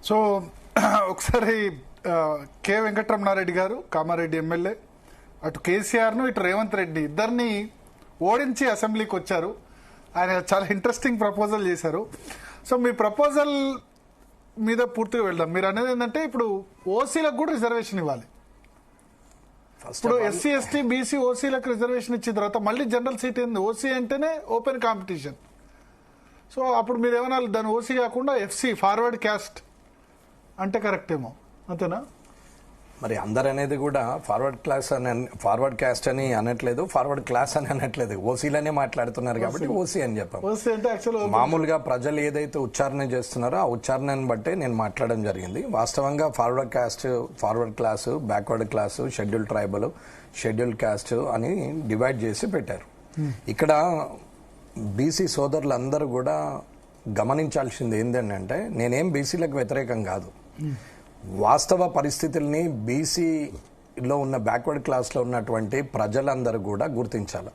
So ఒకసారి K Venkataramana Reddy గారు Kamareddy MLA అటు కేసీఆర్ను ఇటు రేవంత్ రెడ్డి ఇద్దరిని ఓడించి అసెంబ్లీకి వచ్చారు. ఆయన చాలా ఇంట్రెస్టింగ్ ప్రపోజల్ చేశారు. సో మీ ప్రపోజల్ మీద పూర్తిగా వెళ్దాం. మీరు అనేది ఏంటంటే ఇప్పుడు ఓసీలకు కూడా రిజర్వేషన్ ఇవ్వాలి. ఇప్పుడు ఎస్సీ ఎస్టీ బీసీ ఓసీలకు రిజర్వేషన్ ఇచ్చిన తర్వాత మళ్ళీ జనరల్ సీట్ ఏంది? ఓసీ అంటేనే ఓపెన్ కాంపిటీషన్. సో అప్పుడు మీరు ఏమన్నా దాని ఓసీ కాకుండా ఎఫ్సీ ఫార్వర్డ్ క్యాస్ట్ అంటే కరెక్ట్ ఏమో, అంతేనా? మరి అందరు అనేది కూడా ఫార్వర్డ్ క్యాస్ట్ అని అనట్లేదు, ఫార్వర్డ్ క్లాస్ అని అనట్లేదు, ఓసీలనే మాట్లాడుతున్నారు కాబట్టి ఓసీ అని చెప్పాం. ఓసీ అంటే యాక్చువల్ మామూలుగా ప్రజలు ఏదైతే ఉచ్చారణ చేస్తున్నారో ఆ ఉచ్చారణను బట్టే నేను మాట్లాడడం జరిగింది. వాస్తవంగా forward caste, forward class, backward class, schedule tribal, schedule caste అని డివైడ్ చేసి పెట్టారు. ఇక్కడ బీసీ సోదరులందరూ కూడా గమనించాల్సింది ఏంటంటే నేనేం బీసీలకు వ్యతిరేకం కాదు. వాస్తవ పరిస్థితుల్ని బీసీలో ఉన్న బ్యాక్వర్డ్ క్లాస్లో ఉన్నటువంటి ప్రజలందరూ కూడా గుర్తించాలి.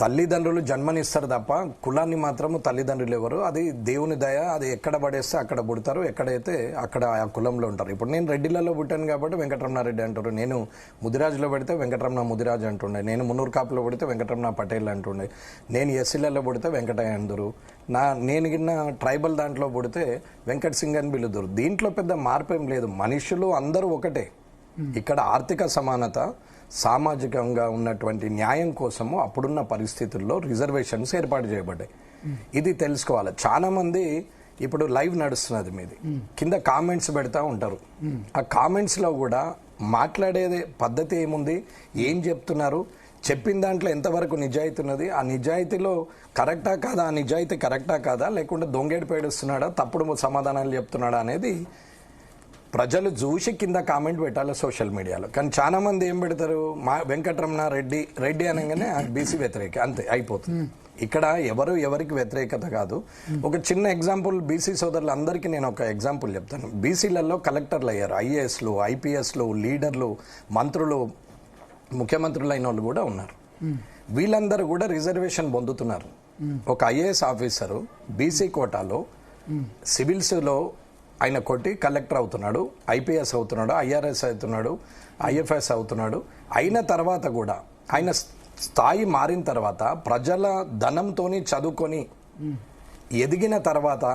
తల్లిదండ్రులు జన్మనిస్తారు తప్ప కులాన్ని మాత్రము తల్లిదండ్రులు ఎవరు, అది దేవుని దయ. అది ఎక్కడ పడేస్తే అక్కడ పుడతారు, ఎక్కడైతే అక్కడ ఆ కులంలో ఉంటారు. ఇప్పుడు నేను రెడ్డిలలో పుట్టాను కాబట్టి వెంకటరమణారెడ్డి అంటారు, నేను ముదిరాజులో పెడితే వెంకటరమణ ముదిరాజు అంటుండే, నేను మున్నూరు కాపులో పడితే వెంకటరమణ పటేల్ అంటుండే, నేను ఎస్సీలలో పుడితే వెంకటయ్య అందరు, నేను గిన్న ట్రైబల్ దాంట్లో పుడితే వెంకట్ సింగ్ అని పిలుదురు. దీంట్లో పెద్ద మార్పు ఏం లేదు, మనుషులు అందరూ ఒకటే. ఇక్కడ ఆర్థిక సమానత, సామాజికంగా ఉన్నటువంటి న్యాయం కోసము అప్పుడున్న పరిస్థితుల్లో రిజర్వేషన్స్ ఏర్పాటు చేయబడ్డాయి. ఇది తెలుసుకోవాలి. చాలా మంది ఇప్పుడు లైవ్ నడుస్తున్నది మీది, కింద కామెంట్స్ పెడతా ఉంటారు. ఆ కామెంట్స్ లో కూడా మాట్లాడేది పద్ధతి ఏముంది, ఏం చెప్తున్నారు, చెప్పిన దాంట్లో ఎంతవరకు నిజాయితీ ఉన్నది, ఆ నిజాయితీలో కరెక్టా కాదా, ఆ నిజాయితీ కరెక్టా కాదా, లేకుంటే దొంగేడు పేడుస్తున్నాడా, తప్పుడు సమాధానాలు చెప్తున్నాడా అనేది ప్రజలు చూసి కింద కామెంట్ పెట్టాలి సోషల్ మీడియాలో. కానీ చాలా మంది ఏం పెడతారు, మా వెంకటరమణ రెడ్డి అనగానే బీసీ వ్యతిరేక, అంతే అయిపోతుంది. ఇక్కడ ఎవరికి వ్యతిరేకత కాదు. ఒక చిన్న ఎగ్జాంపుల్ బీసీ సోదరులు అందరికీ నేను ఒక ఎగ్జాంపుల్ చెప్తాను. బీసీలలో కలెక్టర్లు అయ్యారు, ఐఏఎస్లు, ఐపీఎస్లు, లీడర్లు, మంత్రులు, ముఖ్యమంత్రులు అయిన వాళ్ళు కూడా ఉన్నారు. వీళ్ళందరూ కూడా రిజర్వేషన్ పొందుతున్నారు. ఒక ఐఏఎస్ ఆఫీసరు బీసీ కోటాలో సివిల్స్లో ఆయన కొట్టి కలెక్టర్ అవుతున్నాడు, ఐపీఎస్ అవుతున్నాడు, ఐఆర్ఎస్ అవుతున్నాడు, ఐఎఫ్ఎస్ అవుతున్నాడు. అయిన తర్వాత కూడా ఆయన స్థాయి మారిన తర్వాత ప్రజల ధనంతోని చదువుకొని ఎదిగిన తర్వాత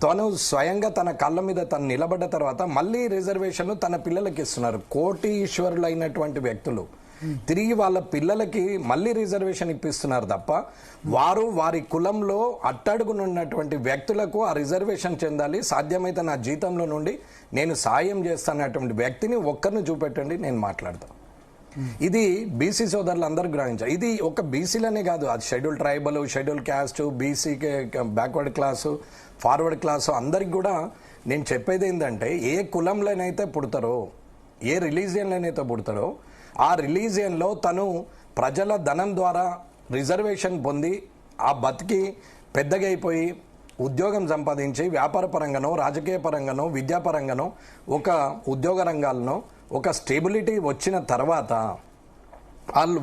తను స్వయంగా తన కళ్ళ మీద తను నిలబడ్డ తర్వాత మళ్ళీ రిజర్వేషన్ తన పిల్లలకి ఇస్తున్నారు. కోటీశ్వరులు అయినటువంటి వ్యక్తులు తిరిగి వాళ్ళ పిల్లలకి మళ్ళీ రిజర్వేషన్ ఇప్పిస్తున్నారు తప్ప వారి కులంలో అట్టడుగునున్నటువంటి వ్యక్తులకు ఆ రిజర్వేషన్ చెందాలి, సాధ్యమైతే నా జీతంలో నుండి నేను సాయం చేస్తానటువంటి వ్యక్తిని ఒక్కరిని చూపెట్టండి, నేను మాట్లాడతాను. ఇది బీసీ సోదరులు అందరూ గ్రహించారు. ఇది ఒక బీసీలనే కాదు, అది schedule tribal, schedule caste, BC backward class, forward class అందరికి కూడా నేను చెప్పేది ఏంటంటే ఏ కులంలోనైతే పుడతారో, ఏ రిలీజియన్లోనైతే పుడతారో ఆ రిలీజియన్లో తను ప్రజల ధనం ద్వారా రిజర్వేషన్ పొంది ఆ బతికి పెద్దగా అయిపోయి ఉద్యోగం సంపాదించి వ్యాపార పరంగానో, రాజకీయ పరంగానో, విద్యాపరంగానో, ఒక ఉద్యోగ రంగాల్లో ఒక స్టెబిలిటీ వచ్చిన తర్వాత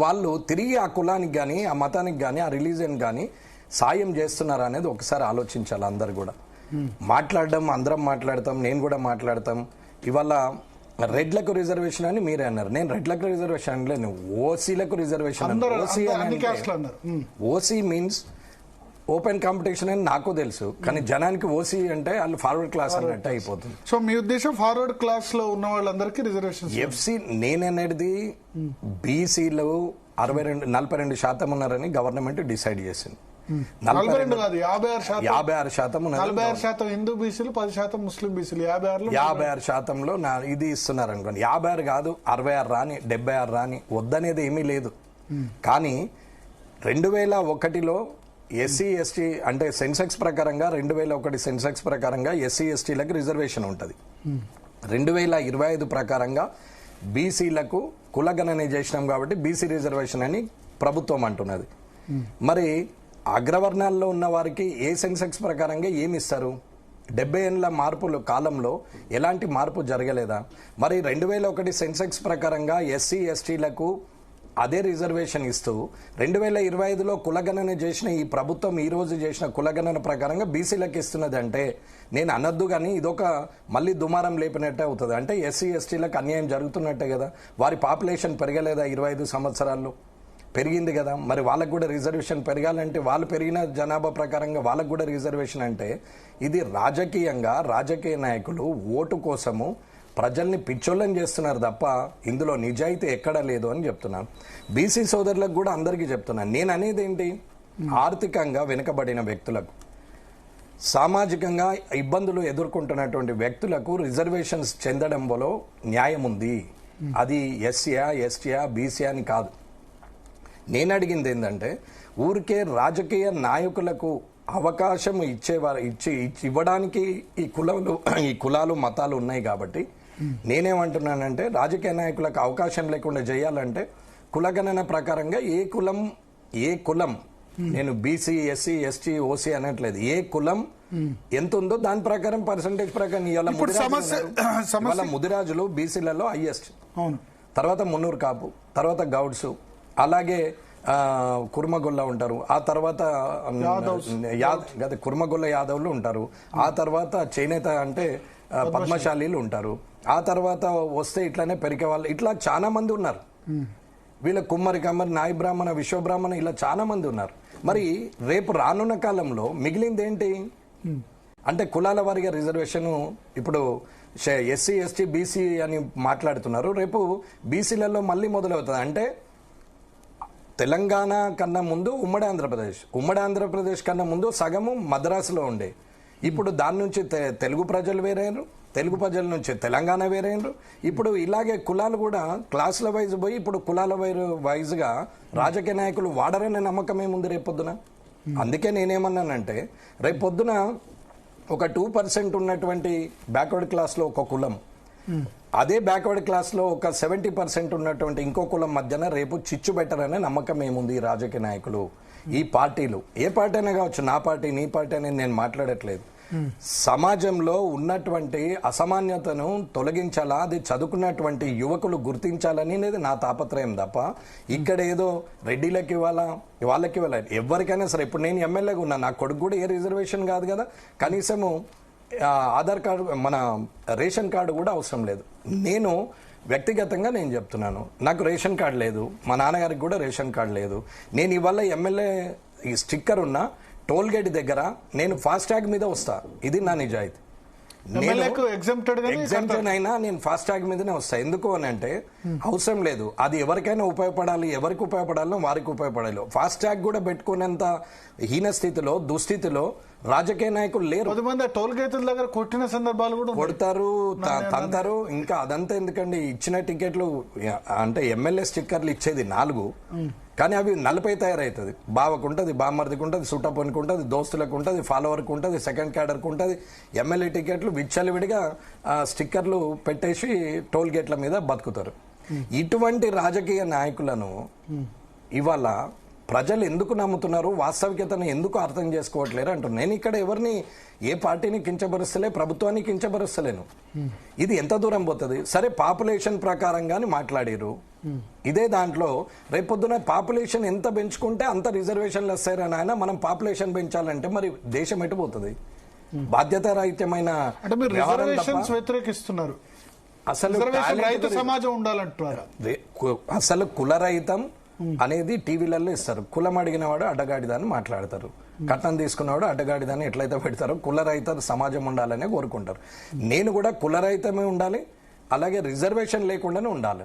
వాళ్ళు తిరిగి ఆ కులానికి కానీ, ఆ మతానికి కానీ, ఆ రిలీజియన్ కానీ సాయం చేస్తున్నారా అనేది ఒకసారి ఆలోచించాలి అందరు కూడా. మాట్లాడడం అందరం మాట్లాడతాం, నేను కూడా మాట్లాడతాం. ఇవాళ రెడ్లకు రిజర్వేషన్ అని మీరే అన్నారు, నేను రెడ్లకు రిజర్వేషన్ అనలేను, ఓసీలకు reservation. OC means open competition అని నాకు తెలుసు, కానీ జనానికి ఓసీ అంటే వాళ్ళు ఫార్వర్డ్ క్లాస్ అన్నట్టు అయిపోతుంది. సో మీ ఉద్దేశం ఫార్వర్డ్ క్లాస్ లో ఉన్న వాళ్ళందరికీ రిజర్వేషన్. ఎఫ్సీ నేననేది బీసీలో 42% ఉన్నారని గవర్నమెంట్ డిసైడ్ చేసింది. 56% హిందూ బీసీలు, 10% ముస్లిం బీసీలు, 56%లో ఇది ఇస్తున్నారు అనుకోండి. 56 కాదు, 66 రాని, 76 రాని, వద్దనేది ఏమీ లేదు. కానీ 2001లో ఎస్సీ ఎస్టీ అంటే సెన్సెక్స్ ప్రకారంగా 2001 సెన్సెక్స్ ప్రకారంగా ఎస్సీ ఎస్టీలకు రిజర్వేషన్ ఉంటుంది. 2025 ప్రకారంగా బీసీలకు కులగణన చేసినాం కాబట్టి బీసీ రిజర్వేషన్ అని ప్రభుత్వం అంటున్నది. మరి అగ్రవర్ణాల్లో ఉన్న వారికి ఏ సెన్సెక్స్ ప్రకారంగా ఏమి ఇస్తారు? 70 ఏళ్ల మార్పుల కాలంలో ఎలాంటి మార్పు జరగలేదా? మరి 2001 సెన్సెక్స్ ప్రకారంగా ఎస్సీ ఎస్టీలకు అదే రిజర్వేషన్ ఇస్తూ 2025లో కులగణన చేసిన ఈ ప్రభుత్వం ఈ రోజు చేసిన కులగణన ప్రకారంగా బీసీలకు ఇస్తున్నది అంటే నేను అనొద్దు కానీ ఇదొక మళ్ళీ దుమారం లేపినట్టే అవుతుంది. అంటే ఎస్సీ ఎస్టీలకు అన్యాయం జరుగుతున్నట్టే కదా. వారి పాపులేషన్ పెరగలేదా 25 సంవత్సరాల్లో? పెరిగింది కదా. మరి వాళ్ళకు కూడా రిజర్వేషన్ పెరగాలంటే వాళ్ళు పెరిగిన జనాభా ప్రకారంగా వాళ్ళకు కూడా రిజర్వేషన్ అంటే ఇది రాజకీయంగా రాజకీయ నాయకులు ఓటు కోసము ప్రజల్ని పిచ్చోళ్ళని చేస్తున్నారు తప్ప ఇందులో నిజాయితీ ఎక్కడా లేదు అని చెప్తున్నాను. బీసీ సోదరులకు కూడా అందరికీ చెప్తున్నాను. నేను అనేది ఏంటి, ఆర్థికంగా వెనుకబడిన వ్యక్తులకు, సామాజికంగా ఇబ్బందులు ఎదుర్కొంటున్నటువంటి వ్యక్తులకు రిజర్వేషన్స్ చెందడంలో న్యాయం ఉంది. అది ఎస్సీయా ఎస్టీయా బీసీ అని కాదు. నేను అడిగింది ఏంటంటే ఊరికే రాజకీయ నాయకులకు అవకాశం ఇవ్వడానికి ఈ కులాలు మతాలు ఉన్నాయి కాబట్టి నేనేమంటున్నానంటే రాజకీయ నాయకులకు అవకాశం లేకుండా చేయాలంటే కులగణన ప్రకారంగా ఏ కులం నేను బీసీ ఎస్సీ ఎస్టీ ఓసీ అనట్లేదు, ఏ కులం ఎంత ఉందో దాని ప్రకారం పర్సంటేజ్ ప్రకారం ఇవాళ ముదిరాజులు బీసీలలో హైయెస్ట్, తర్వాత మున్నూరు కాపు, తర్వాత గౌడ్స్, అలాగే కుర్మగొల్ల ఉంటారు, ఆ తర్వాత కుర్మగొల్ల యాదవులు ఉంటారు, ఆ తర్వాత చేనేత అంటే పద్మశాలీలు ఉంటారు, ఆ తర్వాత వస్తే ఇట్లానే పెరికే వాళ్ళు, ఇట్లా చాలా మంది ఉన్నారు. వీళ్ళ కుమ్మరి కమ్మరి నాయ బ్రాహ్మణ విశ్వబ్రాహ్మణ ఇలా చాలా మంది ఉన్నారు. మరి రేపు రానున్న కాలంలో మిగిలింది ఏంటి అంటే కులాల వారిగా రిజర్వేషన్. ఇప్పుడు ఎస్సీ ఎస్టీ బీసీ అని మాట్లాడుతున్నారు, రేపు బీసీలలో మళ్ళీ మొదలవుతుంది. అంటే తెలంగాణ కన్నా ముందు ఉమ్మడి ఆంధ్రప్రదేశ్ కన్నా ముందు సగము మద్రాసులో ఉండే, ఇప్పుడు దాని నుంచి తెలుగు ప్రజలు వేరేరు, తెలుగు ప్రజల నుంచి తెలంగాణ వేరేరు. ఇప్పుడు ఇలాగే కులాలు కూడా క్లాసుల వైజ్ పోయి ఇప్పుడు కులాల వైజ్గా రాజకీయ నాయకులు వాడరనే నమ్మకం ఏముంది రేపొద్దున. అందుకే నేనేమన్నానంటే రేపొద్దున ఒక 2% ఉన్నటువంటి బ్యాక్వర్డ్ క్లాస్లో ఒక కులం, అదే బ్యాక్వర్డ్ క్లాస్లో ఒక 70% ఉన్నటువంటి ఇంకో కులం మధ్యన రేపు చిచ్చు పెట్టరనే నమ్మకం ఏముంది ఈ రాజకీయ నాయకులు, ఈ పార్టీలు. ఏ పార్టీ అయినా కావచ్చు, నా పార్టీ నీ పార్టీ అనేది నేను మాట్లాడట్లేదు. సమాజంలో ఉన్నటువంటి అసమాన్యతను తొలగించాలా, అది చదువుకున్నటువంటి యువకులు గుర్తించాలని నా తాపత్రయం తప్ప ఇక్కడ ఏదో రెడ్డిలకి ఇవ్వాలా వాళ్ళకి ఇవ్వాలా ఎవరికైనా సరే. ఇప్పుడు నేను ఎమ్మెల్యేగా ఉన్నా, నా కొడుకు కూడా ఏ రిజర్వేషన్ కాదు కదా, కనీసము ఆధార్ కార్డు మన రేషన్ కార్డు కూడా అవసరం లేదు. నేను వ్యక్తిగతంగా నేను చెప్తున్నాను, నాకు రేషన్ కార్డు లేదు, మా నాన్నగారికి కూడా రేషన్ కార్డు లేదు. నేను ఇవాళ ఎమ్మెల్యే ఈ స్టిక్కర్ ఉన్న టోల్ గేట్ దగ్గర నేను ఫాస్టాగ్ మీద వస్తా, ఇది నా నిజాయితీ. ఎగ్జామ్టెడ్ అయినా నేను ఫాస్టాగ్ మీదనే వస్తా. ఎందుకు అని అంటే అవసరం లేదు, అది ఎవరికైనా ఉపయోగపడాలి, ఎవరికి ఉపయోగపడాలో వారికి ఉపయోగపడాలి. ఫాస్టాగ్ కూడా పెట్టుకునేంత హీన స్థితిలో దుస్థితిలో రాజకీయ నాయకులు లేరు. టోల్ గేట్ల దగ్గర కొట్టిన సందర్భాలు కూడా కొడతారు, తంతారు. ఇంకా అదంతా ఎందుకండి, ఇచ్చిన టికెట్లు అంటే ఎమ్మెల్యే స్టిక్కర్లు ఇచ్చేది 4, కానీ అవి 40 తయారవుతుంది. బావకు ఉంటుంది, బామ్మర్దికి ఉంటుంది, సుట్టపోనికి ఉంటుంది, దోస్తులకు ఉంటుంది, ఫాలోవర్కి ఉంటుంది, సెకండ్ క్యాడర్కి ఉంటుంది. ఎమ్మెల్యే టికెట్లు విచ్చలవిడిగా స్టిక్కర్లు పెట్టేసి టోల్ గేట్ల మీద బతుకుతారు. ఇటువంటి రాజకీయ నాయకులను ఇవాళ ప్రజలు ఎందుకు నమ్ముతున్నారు, వాస్తవికతను ఎందుకు అర్థం చేసుకోవట్లేరు అంటున్నారు. నేను ఇక్కడ ఎవరిని ఏ పార్టీని కించపరుస్తలే, ప్రభుత్వాన్ని కించపరుస్తలేను. ఇది ఎంత దూరం పోతుంది? సరే పాపులేషన్ ప్రకారంగానే మాట్లాడారు. ఇదే దాంట్లో రేపొద్దున పాపులేషన్ ఎంత పెంచుకుంటే అంత రిజర్వేషన్లు వస్తాయని ఆయన మనం పాపులేషన్ పెంచాలంటే మరి దేశం ఎటుపోతుంది? బాధ్యతారహితమైన వ్యతిరేకిస్తున్నారు. అసలు కులరహితం అనేది టీవీలలో ఇస్తారు. కులం అడిగిన వాడు అడ్డగాడిదాన్ని మాట్లాడతారు, కట్నం తీసుకున్నవాడు అడ్డగాడిదాన్ని ఎట్లయితే పెడతారో కులరహిత సమాజం ఉండాలనే కోరుకుంటారు. నేను కూడా కులరహితమే ఉండాలి, అలాగే రిజర్వేషన్ లేకుండానే ఉండాలి.